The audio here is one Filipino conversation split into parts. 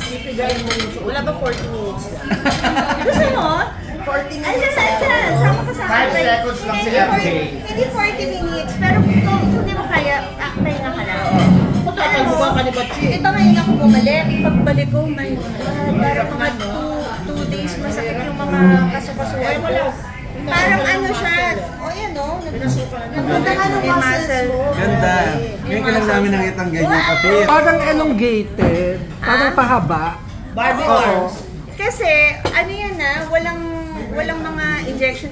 Ipigayin mo yung wala ba 40 minutes lang? Gusto mo? 40 minutes. Ayan, sama ko sa 5 seconds lang si MJ. Hindi 40 minutes, pero kung hindi mo kaya, pahinga ka lang. Tatalbukan ka ni Bachi. Ito ngayon ako bumalik. Pagbalik ko, my God, parang mga 2 days masakit yung mga kasukasuan ko. Parang ano siya, yan o, nagpunta ka ng muscle mo. Ganda. Ngayon ka lang namin nakita ang ganyan kapit. Parang elongated, parang pahaba. Barbie arms. Kasi, ano yan walang mga injection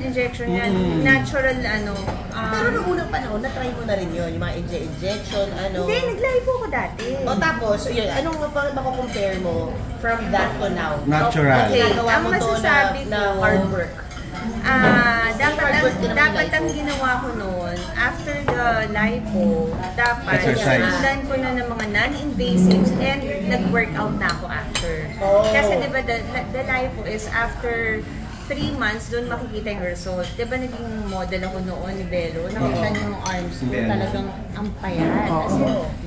yan. Natural, Pero nung unang panahon, na-try mo na rin yun, yung mga injection, Hindi, nag-live ako dati. O tapos, yun, anong mako-compare mo from that to now? Natural. Okay, nagawa ang mo to masasabi na ko, hard work. Dapat ang ginawa ko noon, after the lipo, dapat Exercise. sinundan ko na ng mga non-invasives and nag-workout na ako after. Kasi diba the lipo is after 3 months, doon makikita yung result. Diba naging model ako noon ni Belo? Nakita niyo yung arms ko, talagang ang payat. Kasi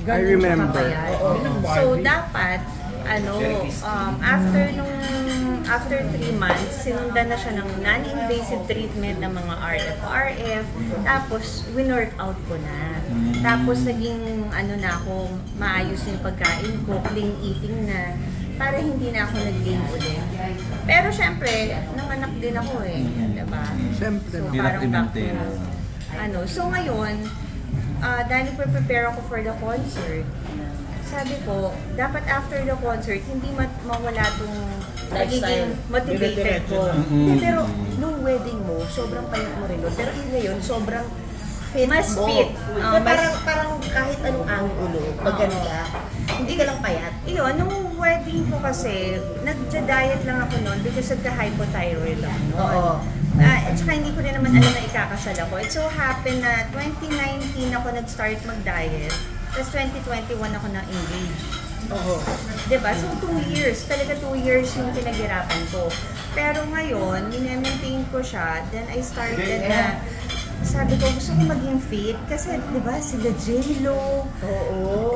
I remember. So dapat, after 3 months, sinundan na siya ng non-invasive treatment ng mga RF, tapos win-workout ko na. Tapos naging ako, maayos yung pagkain ko, clean eating na, para hindi na ako nag-gain ulit. Pero syempre, nanganak din ako diba? Syempre. So Hirap parang back i-maintain. to, so ngayon, dahil prepare ako for the concert, sabi ko, dapat after the concert, hindi mawala itong nagiging motivated ko. Pero nung wedding mo, sobrang payat mo rin. Pero ngayon, sobrang fit Mas mo. fit. Parang kahit anong angulo, maganda. Hindi ka lang payat. Yun, nung wedding ko kasi, nagda-diet lang ako noon because nagka-hypothyroid ako noon. At saka hindi ko rin naman alam na ikakasal ako. It so happened na 2019 ako nag-start mag-diet. Tapos 2021 ako na-engage. Diba? So 2 years. Talaga 2 years yung pinaghirapan ko. Pero ngayon, minemaintain ko siya. Then I started na, sabi ko, gusto ko maging fit. Kasi, diba, sila J-Lo.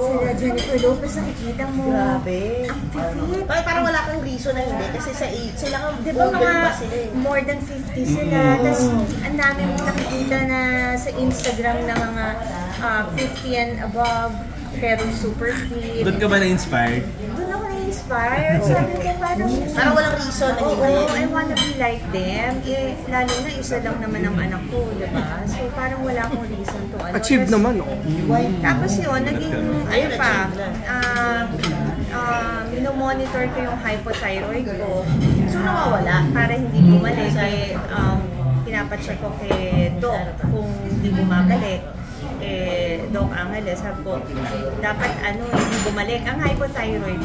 Sila Jennifer Lopez, nakikita mo. Grabe. Ang fit. Parang wala kang reason na hindi. Kasi sa age, sila kang Diba older mga pa sila more than 50 sila. Tapos, ang dami mong nakikita na sa Instagram na mga 50 and above, pero super fit. Doon ka ba na-inspired? Doon ako na-inspired. Sabi ko, parang walang reason na hindi. I wanna be like them. Lalo na isa lang naman ang anak ko, diba? So parang wala akong reason to Achieve naman, Tapos yun, naging, minomonitor ko yung hypothyroid ko. So nawawala. Para hindi bumalik. Pinapacheck ko kay Doc kung hindi bumabalik. Doc Angeles, sabi ko, dapat hindi bumalik. Ang hypothyroid,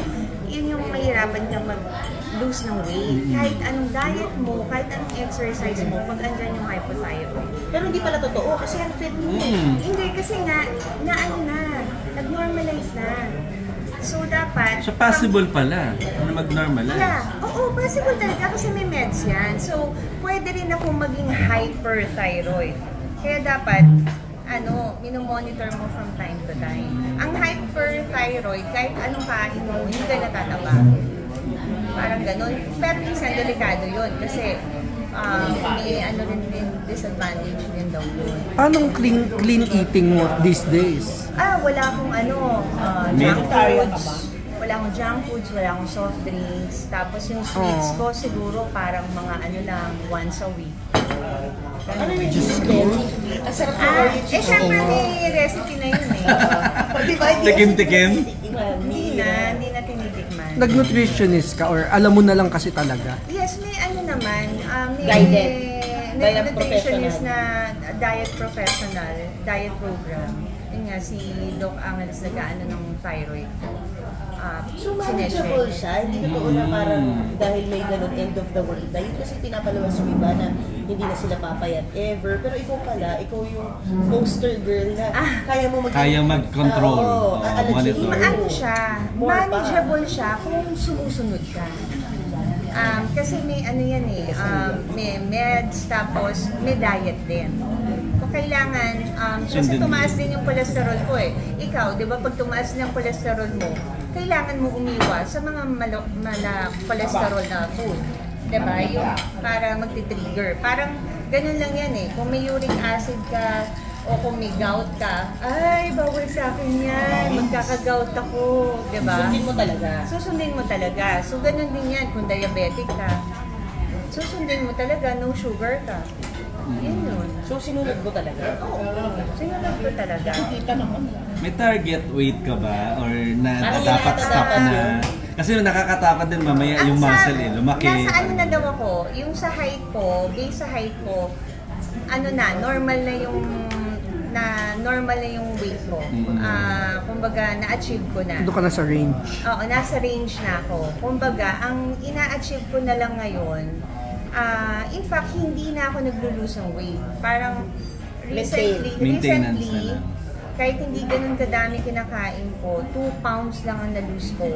yun yung mahirapan kang mag-lose ng weight. Kahit anong diet mo, kahit anong exercise mo, pag andyan yung hypothyroid. Pero hindi pala totoo kasi ang fit mo. Hindi, kasi nag-normalize na. So dapat... So possible pala na mag-normalize? Yeah. Oo, possible talaga kasi may meds yan. So pwede rin akong maging hyperthyroid. Kaya dapat minomonitor mo from time to time. Ang hyperthyroid, kahit anong kain mo, hindi ka natataba. Parang ganun. Pero minsan delikado yun kasi may rin disadvantage din daw yun. Anong clean eating mo these days? Wala akong junk foods. Wala akong junk foods, wala akong soft drinks. Tapos yung sweets ko siguro parang mga once a week. Ano yung cheese candy? Ang sarap na Oreo cheese. Syempre may recipe na yun Tikim-tikim? Hindi na tinitikman. Nag-nutritionist ka or alam mo na lang kasi talaga? Yes, may naman. May Guided. May Diet nutritionist professional. na diet professional, diet program. Yun nga, si Doc Angeles nag-ano ng thyroid. So manageable siya, hindi totoo na parang dahil may ganun end of the world na yun kasi pinapalawas yung iba na hindi na sila papayat ever. Pero ikaw pala, ikaw yung poster girl na kaya mo mag-control, monitor. Manageable siya kung sumusunod ka. Kasi may may meds tapos may diet din. kailangan, kasi tumaas din yung cholesterol ko eh. Ikaw, di ba, pag tumaas ng cholesterol mo, kailangan mo umiwas sa mga cholesterol na food. Di ba? Yung para magti-trigger. Parang ganun lang yan eh. Kung may uric acid ka, o kung may gout ka, ay, bawal sa akin yan, magkaka-gout ako, di ba? Susundin mo talaga. Susundin mo talaga. So, ganun din yan kung diabetic ka. Susundin mo talaga, no sugar ka. Yun yun. So, sinunod mo talaga? Oo, sinunod ko talaga. Kita naman. May target weight ka ba? Or na Parang dapat yun stop ata na? yun. Kasi nakakatakot din mamaya yung muscle eh, lumaki. Nasa ano na daw ako, yung sa height ko, base sa height ko, ano na, normal na yung weight ko. Kumbaga, na-achieve ko na. Doon ka na sa range. Oo, nasa range na ako. Kumbaga, ang ina-achieve ko na lang ngayon, in fact, hindi na ako naglo-lose ng weight. Parang Maintenance recently, na lang. kahit hindi ganun kadami kinakain ko, 2 pounds lang ang na-lose ko.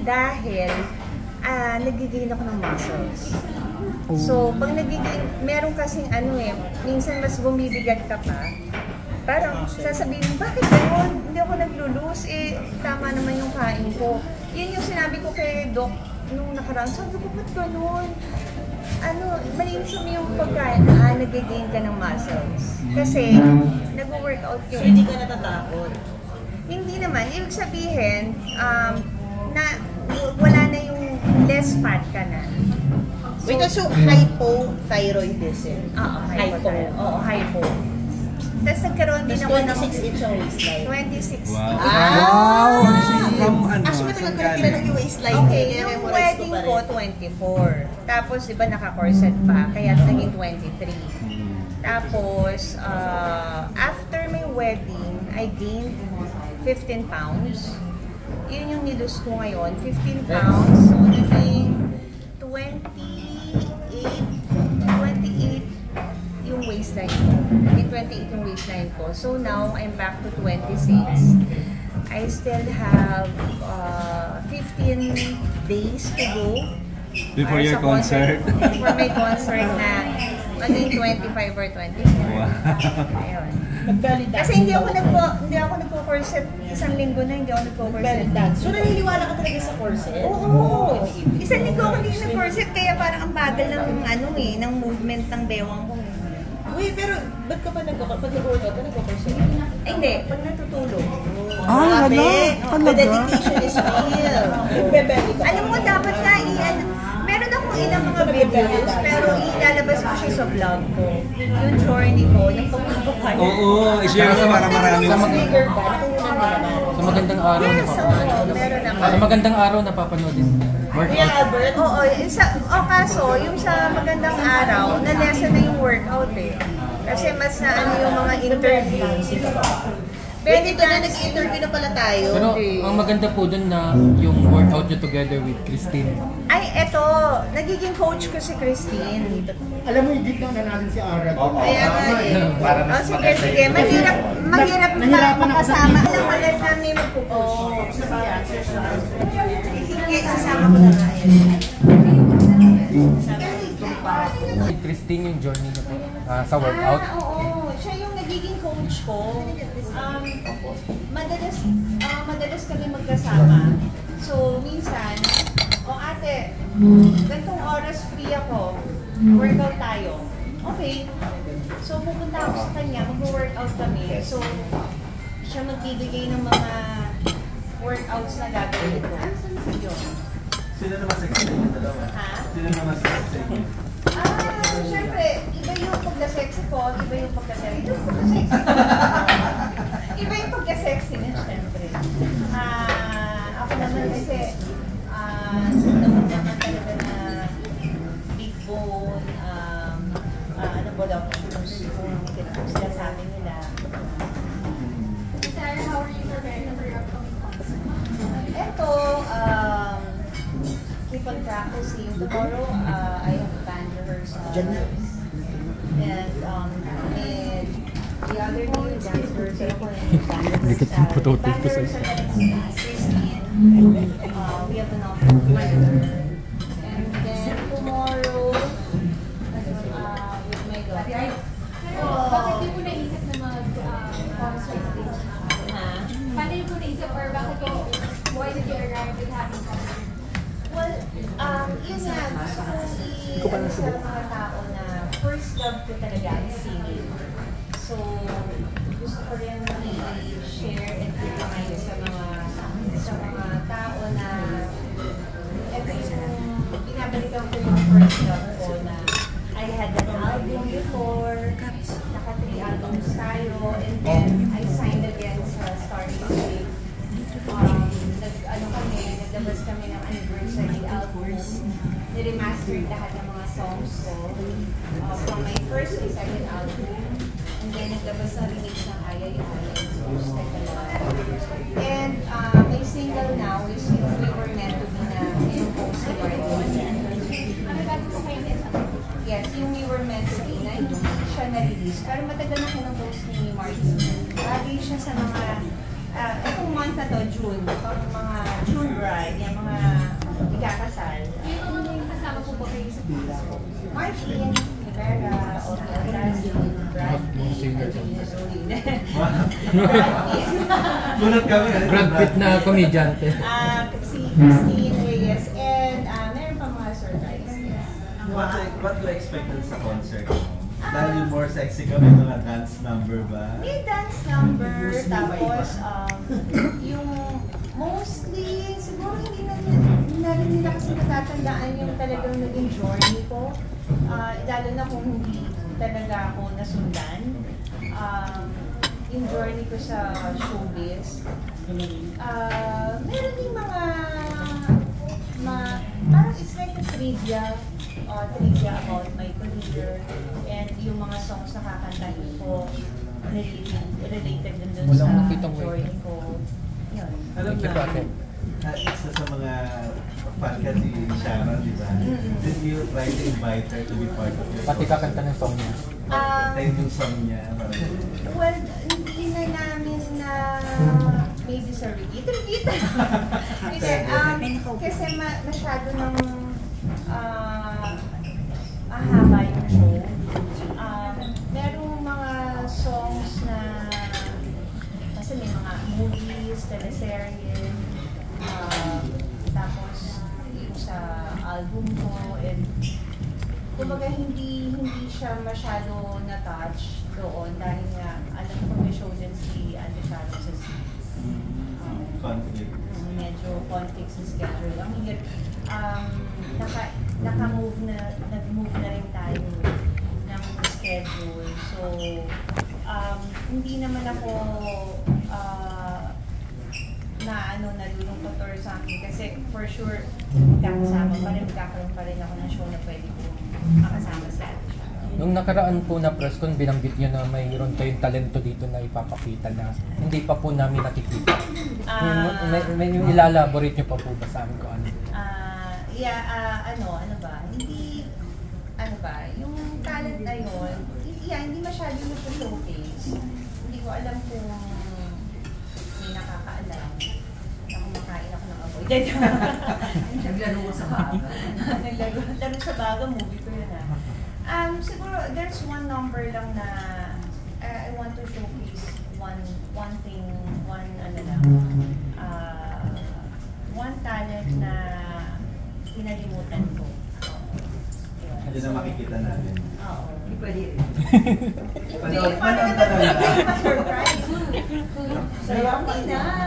Dahil, nag-gain ako ng muscles. So, pag nag-gain, meron kasing minsan mas bumibigat ka pa. Parang sasabihin mo, bakit gano'n? Hindi ako naglo-lose. Tama naman yung kain ko. Yun yung sinabi ko kay Doc nung nakaraan. Sabi ko, ba't gano'n? Malinis mo yung pagkain. Nag-gain ka ng muscles. Kasi, nag-workout So, yun. hindi ka natatakot? Hindi naman. Ibig sabihin, na wala na yung less fat ka na. Wait, so hypothyroidism? Oo, Hypo. Oo, hypo. Tapos nagkaroon din Tapos ako ng 26 inch ang waistline. 26. Wow. Wow! From ano? Actually, matagal saan ko na galing? tinanong yung waistline. Okay, Kaya yung memorize wedding pa ko, rin. 24. Tapos, di ba, naka-corset pa, kaya naging 23. Tapos, after my wedding, I gained 15 pounds. Yun yung nilose ko ngayon, 15 pounds. So, naging 28 yung waistline ko. Naging 28 yung waistline ko. So, now, I'm back to 26. I still have 15 days to go. Before your Sa concert? Before my concert na maging 25 or 24. Wow. Ayun. Nag-belly dance. Kasi hindi ako nagko-corset isang linggo na hindi ako nagko-corset. Belly dance. So, naniniwala ka talaga sa corset? Oo. Isang linggo ako hindi nag-corset kaya parang ang bagal ng movement ng bewang ko. Uy, pero ba't ka pa nag-workout ka nagko-corset? Ay hindi, pag natutulog. Grabe. Talaga? The dedication is real. Nagbebelly ka. Alam mo, dapat nga meron akong ilang mga videos, pero ilalabas ko siya sa vlog ko. Yung journey ko, yung pagpapakala. Oo, i-share mo para marami. Sa mag-trigger ka, nakunan mo naman. Sa magandang araw Yes, oo, meron ako. Sa magandang araw napapanoodin. Kuya Albert? Oo, kaso, yung sa magandang araw, na-lesson na yung workout eh. Kasi mas na yung mga interviews. Wait, ito na, nag-interview na pala tayo. Pero ang maganda po dun na yung workout nyo together with Christine. Ay, eto, nagiging coach ko si Christine. Alam mo, hindi lang na natin si Ara. Kaya nga eh. Para mas Sige. Mahirap Nahirapan ako sa makasama. Alam mo, alam na may magpo-coach. Sige, sasama ko na nga yan. With Christine yung journey nyo po sa workout. Oo. Siya yung nagiging coach ko. Madalas kami magkasama. So, minsan, ate, gantong oras free ako, workout tayo. Okay. So, pupunta ako sa kanya, mag-workout kami. So, siya magbibigay ng mga workouts na gagawin ko. Yun. Sino naman sexy na yung dalawa? Ha? Sino naman sexy? Siyempre, iba yung pagka-sexy ko, iba yung pagka-sexy. Iba yung pagka-sexy niya, siyempre. Ako naman kasi, naman talaga na big bone, voluptuous yung kinapost sila sa amin nila. Sarah, how are you preparing for your upcoming concert? Eto, keep on practicing. Tomorrow, I have band rehearsal. And the other day, dance rehearsal ko and band rehearsal. Band rehearsal na si Christine. We have an offer together. And then tomorrow, with my daughter. Bakit di mo naisip yun nga, gusto ko sa mga tao na first love ko talaga is singing. So, gusto ko rin i-share and i-remind sa mga tao na ito yung binabalikan ko yung first love ko na I had an album before, naka 3 albums tayo, and then I signed again sa Star Music. Naglabas kami ng anniversary album, niremastered lahat ng mga songs ko from my first and second album, and then naglabas na remix ng Ayay Ayay. And my single now is yung We Were Meant to Be na yung post ni Martin. Yes, yung We Were Meant to Be na hindi siya na-release. Pero matagal na kinupost ni Martin. Lagi siya sa mga itong month na to, June, itong mga June bride, yung mga ikakasal. Ano yung kasama po ba kayo sa class po? Martin, Rivera, Brad Pitt, Gulat kami. Brad Pitt na komedyante. si Christine Reyes, and meron pa mga surprise. What do you expect sa concert mo? Dahil yung more sexy ka, may mga dance number ba? May dance number, tapos yung mostly, siguro hindi na rin nila kasi natatandaan yung talagang naging journey ko. Lalo na kung hindi talaga ako nasundan. Yung journey ko sa showbiz. Meron din mga parang it's like a trivia about my career, and yung mga songs na kakantahin ko related din dun sa journey ko. Yun. Alam na, isa sa mga fan ka si Sharon, di ba? Did you try to invite her to be part of your Pati kakanta ng song niya. Tayo yung song niya. Well, hindi na namin na maybe sa repeat. Kasi masyado ng mahaba yung show. Merong mga songs na kasi may mga movies, teleserye, tapos yung sa album ko, and kumbaga hindi siya masyado na-touch doon dahil nga alam ko may show din si Ate Sharon sa Conflict. medyo conflict sa schedule. Ang hingit, nag-move na rin tayo ng schedule. So, hindi naman ako nalulungkot or something kasi for sure magkakaroon pa rin ako ng show na pwede ko makasama sa Ate Sharon. Nung nakaraan po na press con, binanggit niyo na mayroon kayong talento dito na ipapakita na hindi pa po namin nakikita. May ilalaborate niyo pa po ba sa amin kung ano? Yung talent na yun, hindi masyado mo siya showcase. Hindi ko alam kung may nakakaalam na kumakain ako ng apoy. Naglaro ko sa baga. Naglaro sa baga, movie ko yun siguro there's one number lang na I want to showcase one thing, one talent na pinalimutan ko. Hindi na makikita natin. Oo. Hindi pwede. Manood ka na lang. Surprise.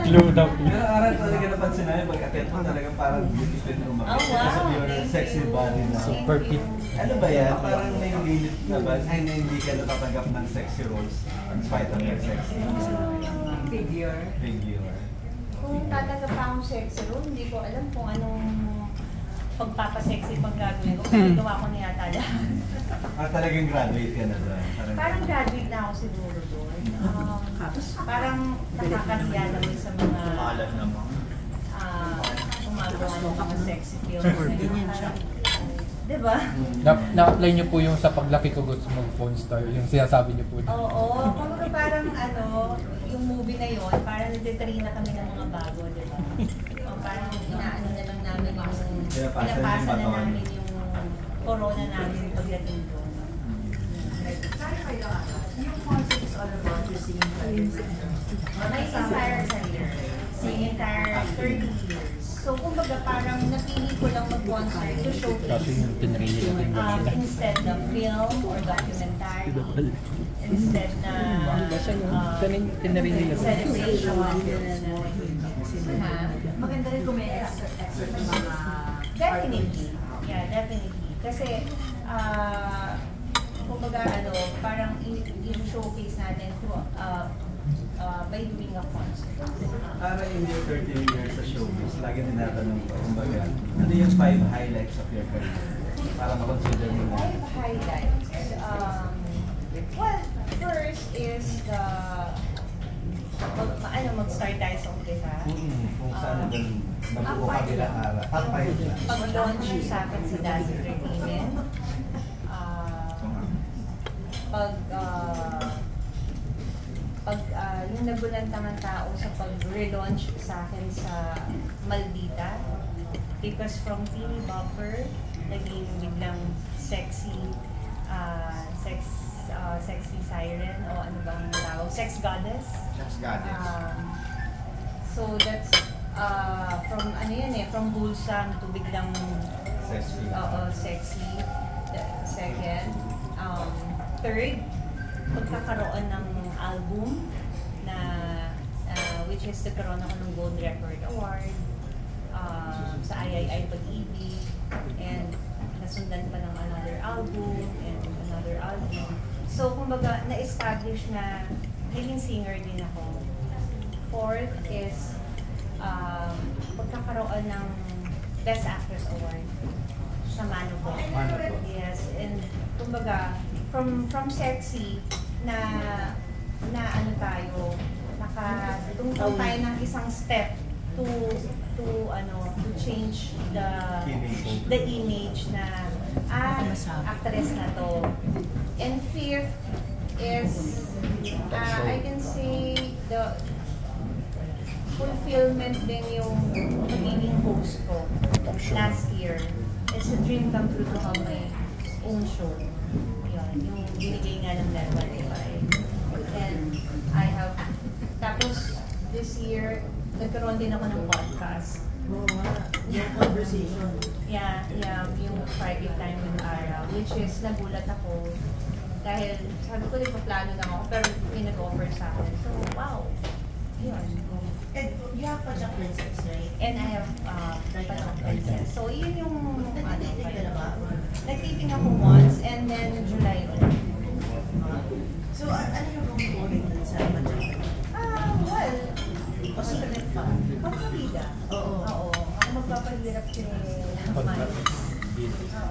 Glued up. Pero aral talaga napansin namin, pagkakit mo talagang parang difficult na umakit. Oh, wow. Kasi your sexy body na. Super fit. Ano ba yan? Parang may limit na ba? Ay, na hindi ka natatanggap ng sexy roles in spite of your sexy Figure. figure. Kung tatanggap pa akong sexy role, hindi ko alam kung anong pagpapasexy pang gagawin ko. Kasi gawa ko na yata lahat. Talagang graduate ka na ba? Parang graduate na ako siguro doon. Parang nakakahiya naman sa mga gumagawa ng mga sexy films. Diba? Na-apply niyo po yung sa paglaki ko gusto mag-phone star, yung sinasabi niyo po. Oo, parang yung movie na yon, parang nagtitrain na kami ng mga bago, diba? Parang inaano na lang namin pinapasa na namin yung corona namin pagdating doon. Yung concept is all about the singing career. My entire career, the entire 30 years. So, kumbaga parang napili ko lang mag-concert to showcase instead of film or documentary, instead na celebration. Maganda rin kung may extra ng mga... Definitely. Yeah, definitely. Kasi, kumbaga parang i-showcase natin through, by doing a concert. Para in your 13 years sa showbiz, lagi tinatanong ko, kumbaga, ano yung 5 highlights of your career? Para makonsider mo na. 5 highlights. Well, first is the mag-start tayo sa umpisa. Kung saan ganun nabuo ka bilang araw. Top 5 na. Pag-launch sa akin sa Daz Entertainment. Yung nagulantang ang tao sa pag-relaunch sa akin sa Maldita. Because from teeny bopper, naging biglang sexy siren o ano bang tawag? Sex goddess. Sex goddess. So that's from from wholesome to biglang Sexy. Sexy. Second, third, pagkakaroon ng album na which is nagkaroon ako ng Gold Record Award sa III Pag-ibig, and nasundan pa ng another album and another album. So kumbaga na-establish na leading singer din ako. Fourth is pagkakaroon ng Best Actress Award sa Mano Po. Yes, and kumbaga from sexy na tayo, nakatungtong tayo ng isang step to change the image na actress na to. And fifth is I can say the fulfillment din yung pagiging host ko last year. It's a dream come true to have my own show. Yun, yung binigay nga ng Net 1. And I have, tapos this year, nagkaroon din ako ng podcast. Oo nga, yung conversation. Yeah, yung Friday Time with Ara, which is nagulat ako. Dahil sabi ko, nagpaplano lang ako, pero may nag-offer sa akin. So, wow. Yun. And you have Pajak Princess, right? And I have Pajak Princess. So, yun yung Nag-dating ka na ba? nag-taping ako once, and then July ulit. So, ano yung component dun sa Pajak? Well, O secret pa? pagkabida. Oo. Oo. Ako magpapahirap kay Mike.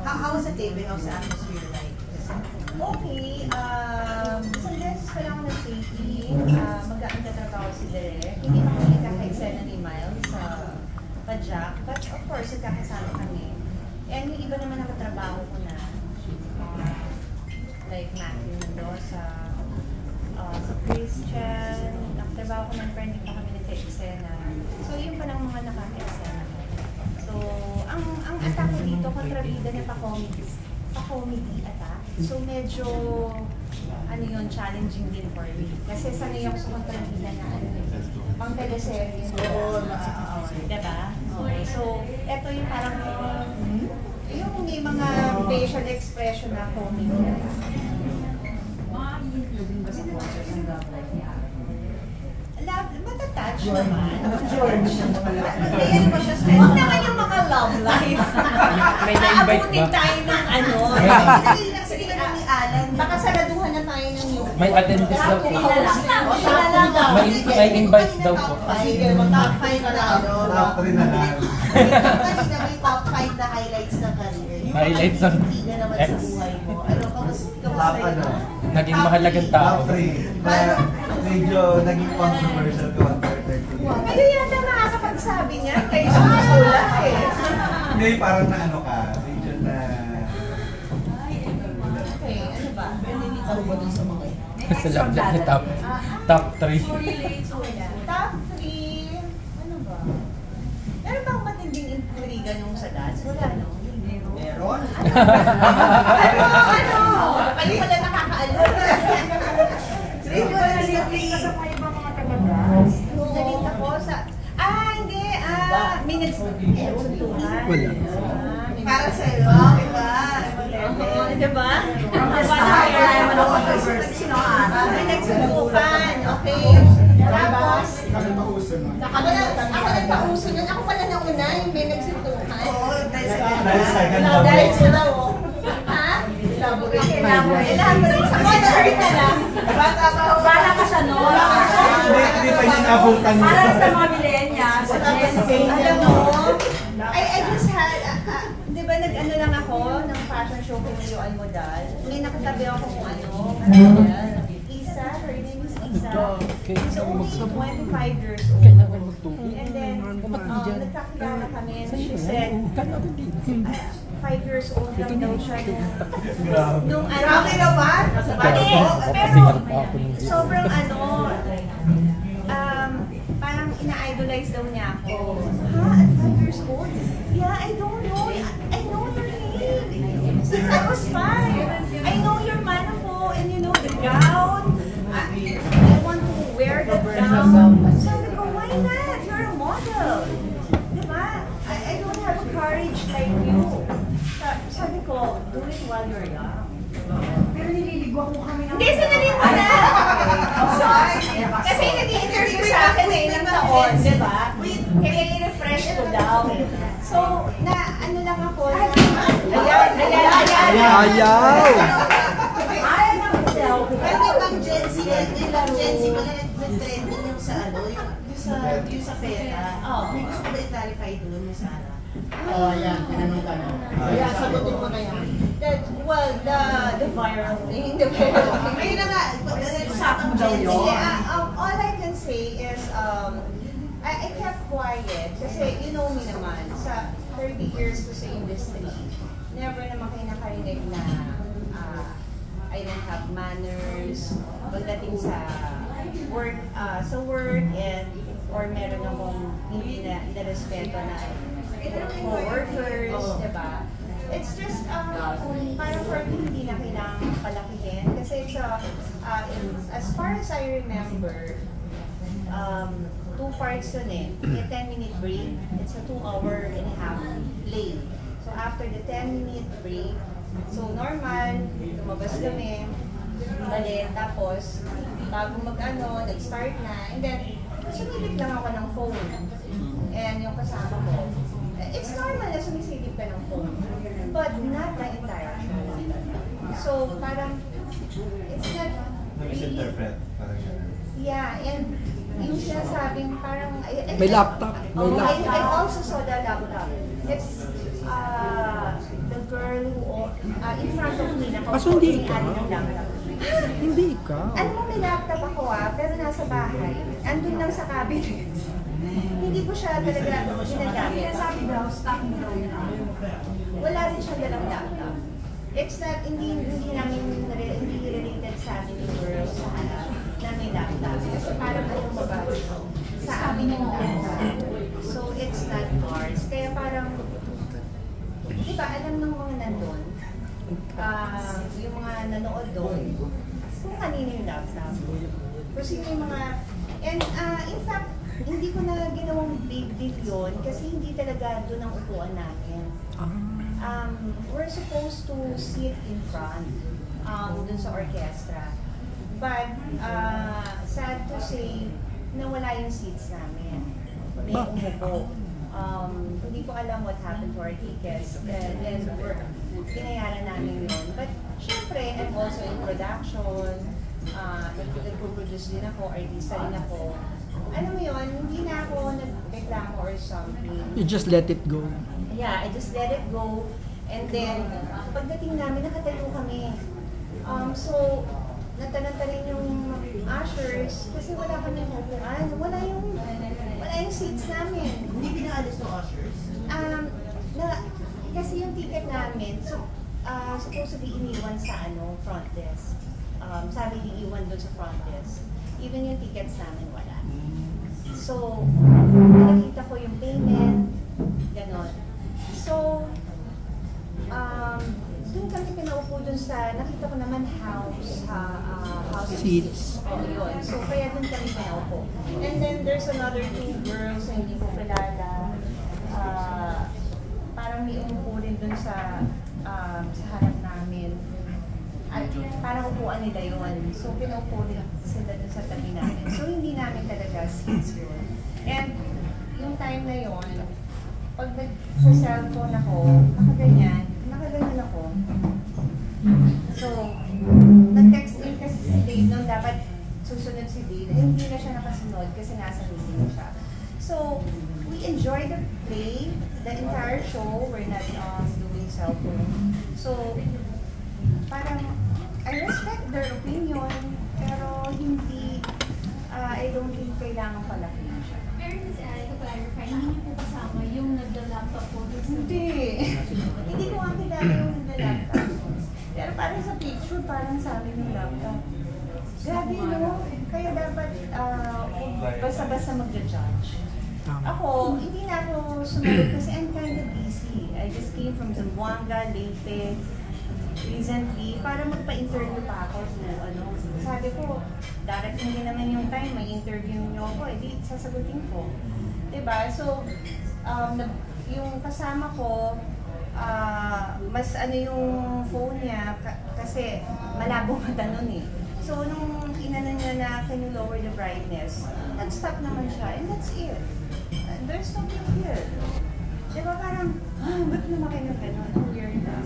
How's the taping? How's the atmosphere like? Okay, isang beses pa lang ako nag-taping. Mag-aan katrabaho si Derek. Hindi pa kami nagkaka-eksena ni Miles sa Pajak. But of course, nagkakasama kami. And yung iba naman nakatrabaho ko na. Like Matthew Mendoza, sa Christian. Nakatrabaho ko ng friend, hindi pa kami nagka-eksena. So yun pa lang mga nakaka-eksena. So, ang attack ko dito, kontrabida na pa-comedy attack. So medyo challenging din for me. Kasi sanay ako sa kontrabida na pang teleserye. Oo, diba? Okay. So, eto yung parang yung may mga facial expression na comedy. Matatouch naman. George. Ganyan pa siya. Huwag naman yung mga love life. May na-invite ba? Aabutin tayo ng ano. Sige na ni Alan. Baka saraduhan na tayo ng new. May attendance daw po. May invite daw po. Sige, mag-top 5 na ano. Top 3 na lang. Kanina may top 5 na highlights ng career. Yung Highlights ng hindi na naman sa buhay mo. Ano, Top ano? Naging mahalagang tao. Top 3. Na medyo naging controversial ko after 30 years. Ano yata nakakapagsabi niya? Kayo sumusulat eh. Hindi, parang na ano ka, medyo na... Okay, ano ba? Ano ba dun sa mga Sa love na top 3. Top 3, ano ba? Meron bang matinding intriga nung sa dance? Wala, no? meron? Ano? Kayo pala nakakaalam. Hindi ko nalilapin ka sa Naging ako sa... hindi. Ako nagpauso nun. Ako pala nauna, yung may nagsintuhan. Oo, Dahil second love. dahil sila, oh. Ha? Elaborate sa concert ka lang. Bala ka sa no? Hindi pa inabutan niya. Para sa mga millennials, sa Gen Z. Alam mo, I just had, di ba nag-ano lang ako ng fashion show kay Mayuan Modal? May nakatabi ako kung ano, Isa, her name is Isa. She's only 25 years old. And then, nagkakilala kami and she said, 5 years old lang daw siya nung ano. Grabe naman! Pero, sobrang ano, parang ina-idolize daw niya ako. Ha? At 5 years old? Yeah, I don't know. I know your name. Since I was 5. I know your mana po and you know the gown. I want to wear that gown. Sabi ko, why not? You're a model. Diba? I don't have courage like you. Sabi ko, do it while you're young. Pero nililigwa ko kami ng... Hindi, sinali mo na! So, kasi nag-i-interview sa akin na ilang taon, di ba? Kaya i-refresh ko daw. So, na ano lang ako, ayaw! Ayaw ng selfie. Pero ibang Gen Z, ibang Gen Z pala nag-trending yung sa ano, yung sa pera. May gusto ko ba i-clarify doon, Miss Ana? Yan, tinanong ka na. Kaya sagutin mo na yan. Well, the viral thing, the viral thing. Ayun na nga, usapan mo Gen Z. All I can say is, I kept quiet kasi you know me naman, sa 30 years ko sa industry, never naman kayo nakarinig na I don't have manners pagdating sa work and or meron akong hindi na respeto na co-workers, diba? It's just, parang for me, hindi na kailangang palakihin. Kasi it's as far as I remember, 2 parts yun eh. May 10-minute break. It's a 2-hour-and-a-half lane. So after the 10-minute break, so normal, lumabas kami, balik, tapos, bago mag-ano, nag-start na, and then, sumilip lang ako ng phone. And yung kasama ko, it's normal na sumisilip ka ng phone, but not the entire show. So, parang, it's not Na-misinterpret. Parang yun. yeah, and yung sinasabing parang... May laptop. I also saw the laptop. It's the girl who, in front of me, Kaso hindi ikaw. ng laptop. Hindi ikaw. Alam mo, may laptop ako pero nasa bahay. Andun lang sa cabinet. Hindi ko siya talaga ginagamit. Sabi daw, stock mo daw yun. Wala rin siya dalang laptop. It's not, hindi related sa amin ni girl sa na may laptop. Kasi parang ayaw mabago sa amin yung laptop. So, it's not ours. Kaya parang, di ba, alam ng mga nandun, yung mga nanood doon, kung kanino yung laptop. Kung sino yung mga, and in fact, hindi ko na ginawang big deal yun kasi hindi talaga doon ang upuan namin. We're supposed to sit in front dun sa orchestra. But sad to say, nawala yung seats namin. May umupo. Hindi ko alam what happened to our tickets. And pinayaran namin yun. But syempre, I'm also in production. Nag-produce din ako, artista rin ako. Alam mo yun, hindi na ako nagreklamo or something. You just let it go. Yeah, I just let it go. And then, pagdating namin, nakatayo kami. So, natananta rin yung ushers kasi wala kami upuan. Wala yung seats namin. Hindi pinaalis ng ushers? Kasi yung ticket namin, supposedly iniwan sa front desk. Sabi iiwan doon sa front desk. Even yung tickets namin wala. So, nakita ko yung payment, ganon. So, doon kami pinaupo doon sa, nakita ko naman house seats. Yun. So, kaya doon kami pinaupo. And then, there's another 2 girls na hindi ko kilala. Parang may umupo rin doon sa harap namin. At parang upuan nila yun. So, pinaupo rin sila dun sa tabi namin. So, hindi namin talaga seats yun. And yung time na yon, pag nag-cellphone ako, nakaganyan ako. So, nag-text in kasi si Dave nung dapat susunod si Dave. Hindi na siya nakasunod kasi nasa meeting siya. So, we enjoyed the play, the entire show. We're not doing cellphone. So, parang, I respect their opinion, pero hindi, I don't think kailangan palakihan siya. Pero Ms. Al, to clarify, hindi niyo po kasama yung nagda-laptop po dun sa... Hindi. Hindi ko nga kilala yung nagda-laptop. Pero parang sa picture, parang sa amin yung laptop. Grabe, no? Kaya dapat basta-basta magja-judge. Ako, hindi na ako sumagot kasi I'm kind of busy. I just came from Zamboanga, Leyte, recently, para magpa-interview pa ako. So, sabi ko, darating din naman yung time, may interview nyo ako, edi sasagutin ko. Diba? So, yung kasama ko, mas yung phone niya, kasi malabo mata nun eh. So, nung inano niya na, can you lower the brightness, nag-stop naman siya, and that's it. There's no big deal. Diba parang, ba't naman kayo na gano'n? Ang weird na.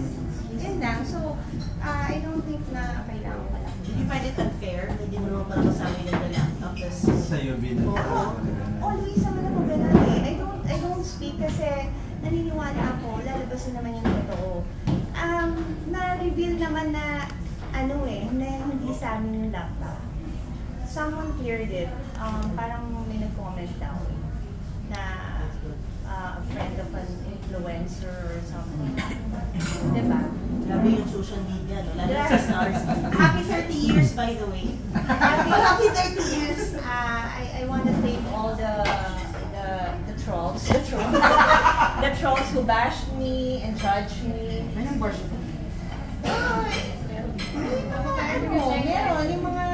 Yun lang. So, I don't think na kailangan pala. Did you find it unfair? Hindi mo naman pala kasama yung laptop? Sa'yo, binag. Always naman ako gano'n eh. I don't speak kasi naniniwala ako, lalabas na naman yung totoo. Na-reveal naman na, na hindi sa amin yung laptop. Someone cleared it. Parang may nag-comment daw na a friend of an influencer or something. Diba? Grabe yung social media, no? Lalo sa stars. Happy 30 years, by the way. Happy 30 years. I want to thank all the trolls. The trolls who bashed me and judged me. Anong version? Meron. Yung mga,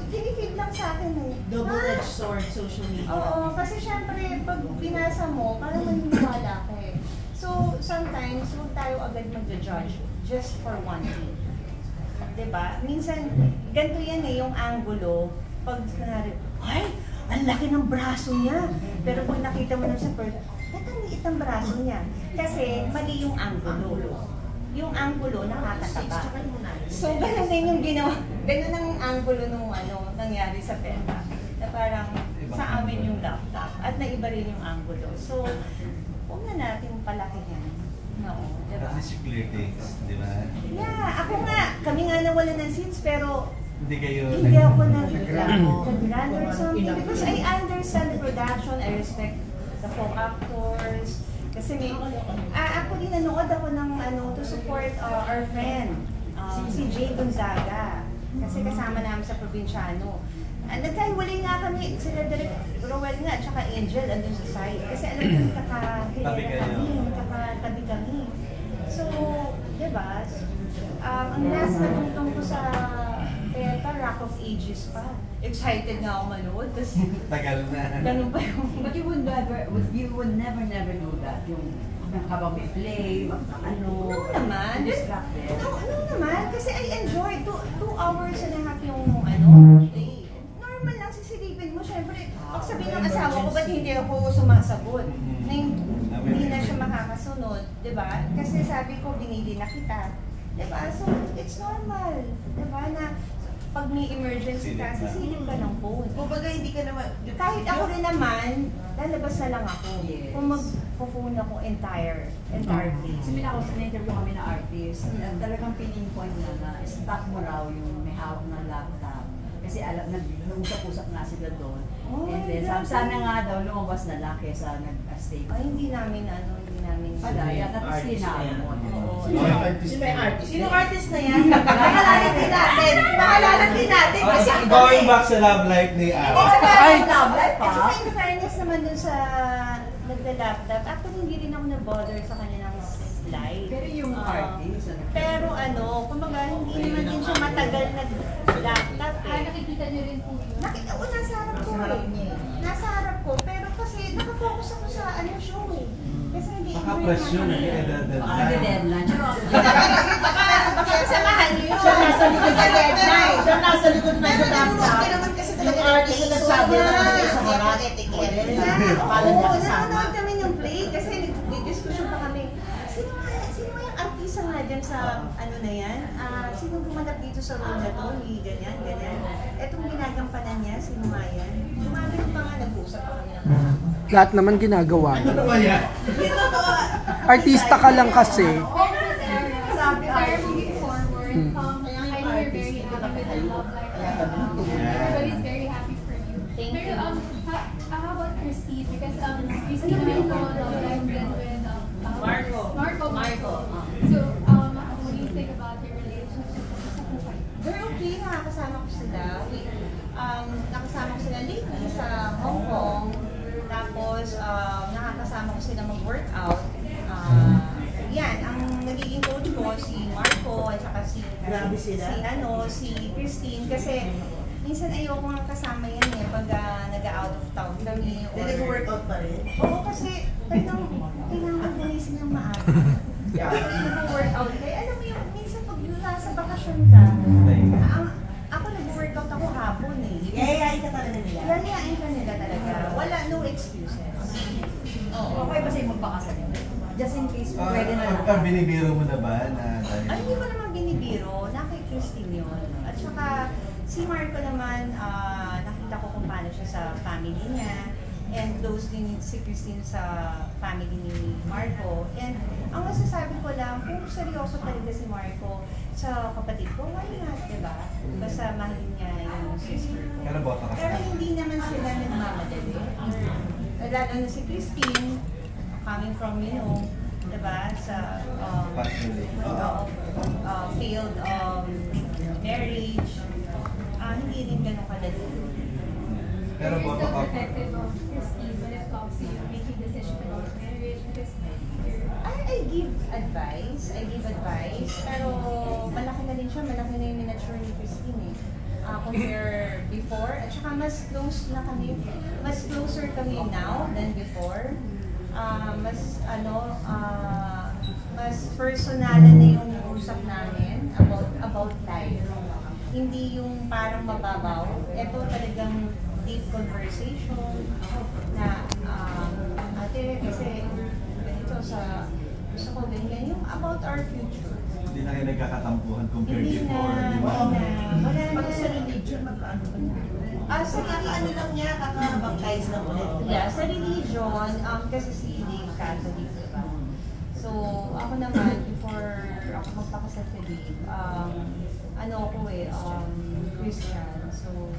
pinifeed lang sa akin eh. Double-edged sword, social media. Oo, kasi syempre, pag binasa mo, parang maniniwala ka eh. So, sometimes, huwag tayo agad mag-judge just for one thing. Diba? Minsan, ganito yan eh, yung angulo. Pag kunwari, ay, ang laki ng braso niya. Pero pag nakita mo na sa person, ba't ang liit ang braso niya? Kasi, mali yung angulo. Yung angulo nakakataba. So, ganun din yung ginawa. Ganun ang angulo nung nangyari sa pera. Na parang sa amin yung laptop. At naiba rin yung angulo. So, huwag na natin palakihan. No, diba? At least you clear things, di ba? Yeah, ako nga. Kami nga nawala ng seats pero Hindi ako nag-run or something. Because I understand the production. I respect the co-actors. Kasi ako din nanood ako ng to support our friend, si Jay Gonzaga. Kasi kasama namin sa Probinsyano. Nagkahiwalay nga kami, sila Direk Rowell nga, tsaka Angel, andun sa side. Kasi alam ko, kakatabi kami. So, diba? Ang last na tungtong ko sa Peta, Rock of Ages pa. Excited nga ako manood. Tagal na. Ganun pa yung... But you would never do that. Yung habang may play, No naman. distracted. No naman. Kasi I enjoy 2 hours and a half yung play. Normal lang sisilipin mo. Siyempre, pag sabihin ng asawa ko, ba't hindi ako sumasagot? Na hindi na siya makakasunod. Diba? Kasi sabi ko, binili na kita. Diba? So, it's normal. Diba? Na pag may emergency ka, sisilip ka ng phone. Kumbaga, hindi ka naman... Kahit ako rin naman, lalabas na lang ako. Yes. Kung mag-phone ako entire day. Kasi ako sa na-interview kami na artist, talagang pinpoint na stop mo raw yung may hawak ng laptop. Kasi nag-usap-usap nga sila doon. And then, sana nga daw lumabas na lang kesa nag-stay. Ay, hindi namin. Wala, yan. At least mo. Sino artist na yan? Pakalanan din natin. Kasi Going back sa love life ni Al. Ay, love life At pa. saka in fairness naman dun sa nagda-laptop, actually hindi rin ako na-bother sa kanilang slide. Pero yung artist, Pero kumbaga hindi naman din siya matagal nag-laptop eh. Nakikita niyo rin po yun. Nasa harap ko eh. Nasa harap ko, pero kasi nakafocus ako sa show eh. Kasi hindi Naka-presyon eh. deadline. Baka kasamahan niyo. Siya nasa likod sa deadline. Siya nasa likod na sa laptop. Hindi naman kasi Yung artist na nagsabi na naman sa harap, etiquette. Paano niya kasama? Nanonood kami ng play kasi nag-discussion pa kami. Sino nga yung artista nga dyan sa ano na yan? Sino gumanap dito sa role na to? Ganyan. Etong ginagampanan niya, sino nga yan? Gumagano pa nga, nag-uusap pa kami ng Lahat naman ginagawa. Ano ba yan? Artista ka lang kasi. Sabi are moving forward. I know you're very happy with the love life right now. Everybody's very happy for you. Pero how about Christine? Because Christine naman po love life din with Marco. So what do you think about your relationship sa buhay? They're okay, nakakasama ko sila. Nakasama ko sila lately sa Hong Kong. Tapos, nakakasama ko sila mag-workout. Yan, ang nagiging coach ko, si Marco, at saka Grabe sila. si Christine. Kasi, minsan ayoko nga kasama yan pag nag-out of town kami. Then nag-workout pa rin? Oo, kasi kailangan gumising ng maaga. Tapos nag-workout kayo. Alam mo yung minsan pag nasa bakasyon ka, ako nag-workout ako hapon Yayayain ka talaga nila. Yayayain ka nila talaga. Wala, no excuses. Okay ba sa'yo magpakasal? Just in case, pwede na lang. Binibiro mo na ba na dahil? Ay, hindi ko naman binibiro. Kay Christine yun. At saka, si Marco naman, nakita ko kung paano siya sa family niya. And close din si Christine sa family ni Marco. And ang masasabi ko lang, kung seryoso talaga si Marco sa kapatid ko, why not, diba? Basta mahalin niya yung sister ko. Pero bota ka Pero sa hindi naman sila nagmamadali. Lalo na si Christine, coming from, diba, sa failed marriage, hindi rin ganun kadali. Pero You're bota still ka. protective of Christine when it comes to you making decisions about marriage because I give advice, pero malaki na rin siya, malaki na yung miniature ni Christine compare before, at saka mas closer kami now than before. Mas personalan na yung usap namin about life. Hindi yung parang mababaw. Ito talagang deep conversation na ate, kasi ganito sa gusto ko ganyan yung about our future. Hindi na kayo nagkakatampuhan compared Hindi na, before, di ba? wala na. Pag sa religion, magkaano ba niya? Sa Ano lang niya, kakabaptize lang ulit. Yeah, sa religion, kasi si Dave Catholic, diba? So, ako naman, before ako magpakasal kay Dave, Christian. So,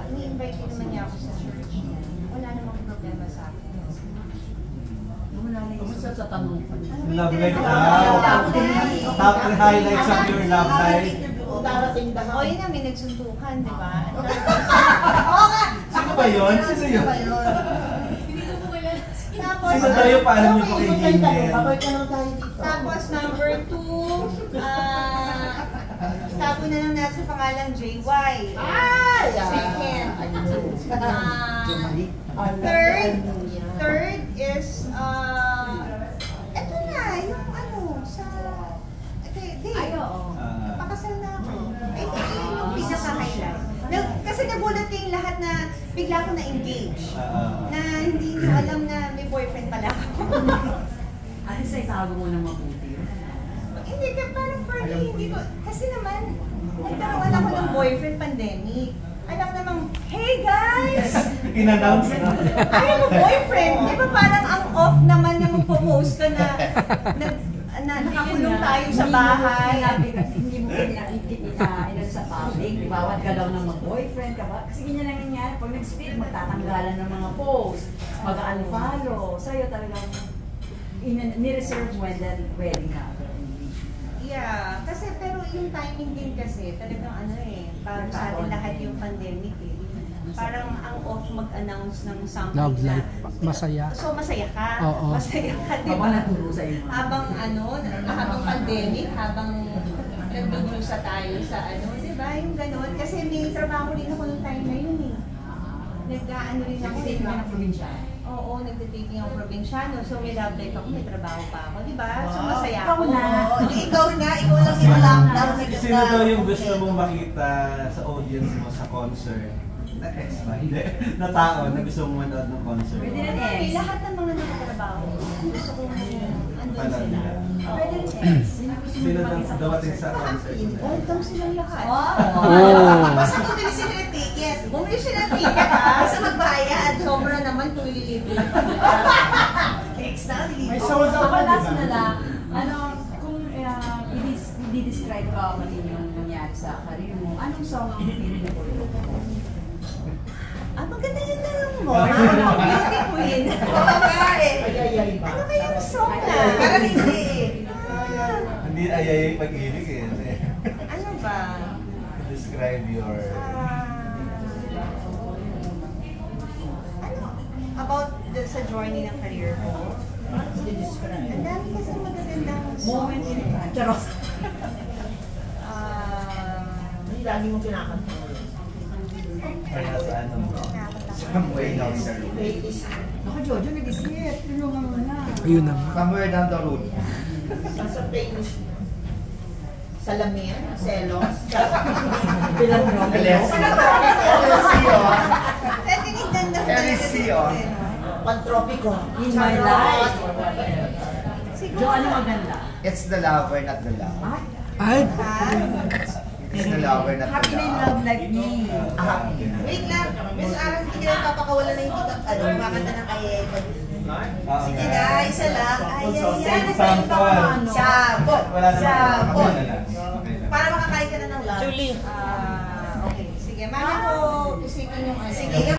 ini-invite din naman niya ako sa church niya. Wala namang problema sa akin. Kumusta sa tanong ko? Love life daw. Top 3 highlights of your love life. Darating ba? O yun na, may nagsuntukan, di ba? Sino ba yun? Sino yun? hindi ko po kilala. Tapos, Sino tayo? Paano niyo po kay Babalik na lang tayo dito. Tapos number 2, tago na lang natin sa pangalang JY. Second. Third is, eto na, yung sa, Dave. Ay, oo. Pakasal na ako. Ay, yun yung pinaka-highlight. Kasi nagulat yung lahat na bigla ako na-engage. Na hindi nyo alam na may boyfriend pala ako. At least ay tago mo ng mabuti. Hindi ka, parang for me, hindi ko, kasi naman, nagkaroon ako ng boyfriend pandemic. Alam namang, hey guys! In-announce na. I have a boyfriend! Di ba parang ang off naman yung post ka na nakakulong tayo sa bahay. Hindi mo pinakikita sa public. Bawat ka daw ng boyfriend ka ba? Kasi ganyan lang nangyari. Pag nag-split, magtatanggalan ng mga post, mag-unfollow. Sa'yo talagang ni-reserve mo and then wedding na. Yeah, kasi pero yung timing din kasi talagang parang sa atin lahat yung pandemic Parang ang off mag-announce ng something Love na life. Masaya. So masaya ka. Oo. Masaya ka, di ba? Habang naturo sa iyo. Habang pandemic, habang nagdudusa tayo sa di ba? Yung gano'n. Kasi may trabaho rin ako nung time na yun Nag-ano rin ako. Kasi Diba? ng probinsya. Oo, nagtitaping ako probinsyano. So may love life ako, may trabaho pa ako, di ba? So masaya Ikaw ako. na. Ikaw lang yung lockdown. Sino daw yung gusto mong makita sa audience mo sa concert? Na ex ba? Hindi. Na tao na gusto mong manood ng concert. Pwede rin Okay, ex. lahat ng mga nakatrabaho, gusto ko andun Panood sila. nila. Pwede rin ex. Sino daw dawating sa concert mo? Welcome silang lahat. Oh. Basta bumili sila ng ticket. Bumili sila ng ticket ha. Basta magbayad. Sobra naman kung ililibre. Next na, May dito. sold out Ako na, last di ba? na lang, kung i-describe ka man yung nangyari sa career mo, anong song ang pinili mo? Maganda yung tanong mo. Beauty queen. Oo nga eh. Ayayay ba? Ano kayang song na? Parang hindi eh. Hindi ayayay pag-ibig eh. Ano ba? Describe your... About sa journey ng career ko. Ang dami kasi magagandang Moment in time. Charos. Lagi mo kinakanta. Kaya sa ano mo? Somewhere down the road. Ako, Jojo, nag-isip. Tulungan mo na. Ayun naman. Somewhere down the road. Sa playlist. Salamin, selos. Eliseo. tinignan na Eliseo. Pantropiko. In my life. Siguro. Jo, ano maganda? It's the lover, not the love. Ay, It's the lover, not Happy the na yung love. love life ni. Wait lang. Miss Aaron, hindi ka lang papakawala na hindi ka, kumakanta ng ayay. Sige na, isa lang. Ayay. Sample. Sabot. Wala na. Sabot. Okay na lang. Okay na. Para makakain ka na ng love. Okay. Sige, mami ko isipin yung ano. Sige.